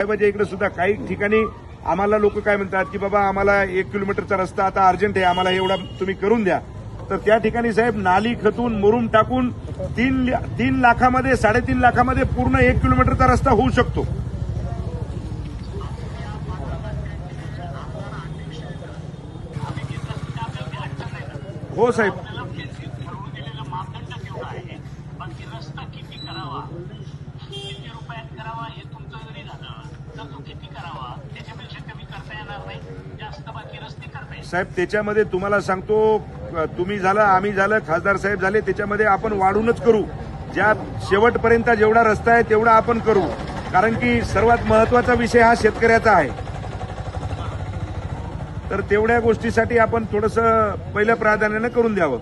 साहेबांच्या इकडे सुद्धा काही ठिकाणी आम्हाला लोक काय म्हणतात की बाबा आम्हाला 1 किलोमीटरचा रस्ता आता अर्जंट आहे, आम्हाला एवढा तुम्ही करून द्या. तर त्या ठिकाणी साहेब नाली खतून मुरुम टाकून 3 लाखामध्ये 3.5 लाखामध्ये पूर्ण 1 किलोमीटरचा रस्ता होऊ शकतो. हो साहेब. साहेब त्याच्यामध्ये तुम्हाला सांगतो, तुम्ही झालं, आम्ही झालं, खासदार साहेब झाले, त्याच्यामध्ये आपण वाढूनच करू. ज्या शेवटपर्यंत जेवढा रस्ता आहे तेवढा आपण करू, कारण की सर्वात महत्वाचा विषय हा शेतकऱ्याचा आहे. तर तेवढ्या गोष्टीसाठी आपण थोडंसं पहिल्या प्राधान्यानं करून द्यावं.